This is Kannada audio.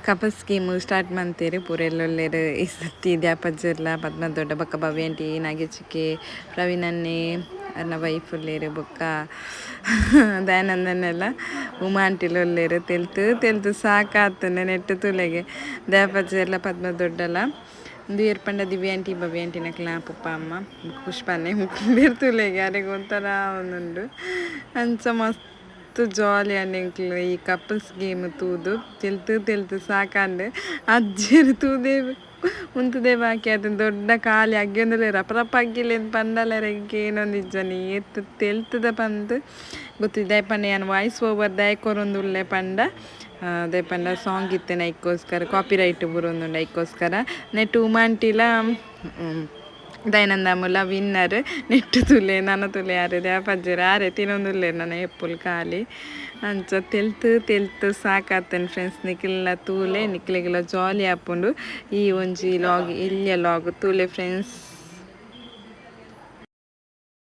ಕಪಲ್ ಸ್ಕೀಮು ಸ್ಟಾರ್ಟ್ ಮಾಡ್ತೀರಿ ಪೂರೆಲ್ಲೊಲ್ಲೇರು ಈ ಸತಿ ದ್ಯಾಪಜ್ಜರ್ಲ ಪದ್ಮ ದೊಡ್ಡ ಬೊಕ್ಕ ಭವ್ಯಾಂಟಿ ನಾಗೇಚಿಕೆ ಪ್ರವೀಣನ್ನೇ ಅನ್ನ ವೈಫುಲ್ಲೇರು ಬೊಕ್ಕ ದಯಾನಂದನೆಲ್ಲ ಉಮಾ ಆಂಟಿಲೊಲ್ಲೇರು ತೆಲ್ತು ಸಾಕಾತುಂಡು ನೆಟ್ಟು ತುಲೆಗೆ ದ್ಯಾಪಜ್ಜರ್ಲ ಪದ್ಮ ದೊಡ್ಡಲ ಬೇರ್ ಪಂಡ ದಿವ್ಯ ಆಂಟಿ ಭವ್ಯ ಆಂಟಿ ನಕ್ಲ ಪಪ್ಪ ಅಮ್ಮ ಪುಷ್ಪನ್ನೇ ಬೇರ್ ತುಲೆಗೆ ಅರೆಗೆ ಒಂಥರ ಒಂದುಂಡು ಅಂಚ ಮಸ್ತ್ ಜಾಲಿ ಅಂಕ್ಲು ಈ ಕಪಲ್ಸ್ ಗೇಮ್ ತೂದು ತೆಲ್ತು ಸಾಕಂಡು ಅಜ್ಜಿರು ತೂದೇ ಉಂತುದೇ ಬಾಕಿ ಅದನ್ನ ದೊಡ್ಡ ಖಾಲಿ ಅಗ್ಗಿಯೊಂದಲೇ ರಪರಪ್ಪ ಅಗ್ಗಿಲೇನು ಪಂಡಲರೆಗೆ ಏನೊಂದು ಇಜ್ಜನಿ ಎತ್ತು ತೆಲ್ತದ ಪಂದು ಗೊತ್ತಿದ್ದೆ ಪಂಡ ಏನು ವಾಯ್ಸ್ ಓವರ್ ದಯಕೊರೊಂದುಲ್ಲೆ ಪಂಡ ಅದೇ ಪಂಡ ಸಾಂಗ್ ಇತ್ತೇನೆ ಐಕ್ಕೋಸ್ಕರ ಕಾಪಿ ರೈಟ್ ಬರೋಂದುಂಡು ಐಕ್ಕೋಸ್ಕರ ನೆಟ್ಟು ಉಮಾಂಟಿಲ ದಯಾನಂದ ಮುಲ್ಲ ವಿನ್ನರ್ ನೆಟ್ಟು ತುಲೆ ನನ್ನ ತುಲೆ ಯಾರು ದ್ಯಾಪಜ್ಜರು ಆರೆ ತಿನ್ನೊಂದುಲ್ಲೆ ನನ್ನ ಎಪ್ಪುಲ್ ಖಾಲಿ ಅಂಚ ತೆಲ್ತು ಸಾಕಾತೇನೆ ಫ್ರೆಂಡ್ಸ್ ನಿಕ್ಲೆಲ್ಲ ತೂಲೆ ನಿಕ್ಲೆಗೆಲ್ಲ ಜಾಲಿ ಆಪುಂಡು ಈ ಒಂಜಿ ಲಾಗ್ ಇಲ್ಲಿಯ ಲಾಗ್ ತೂಲೆ ಫ್ರೆಂಡ್ಸ್.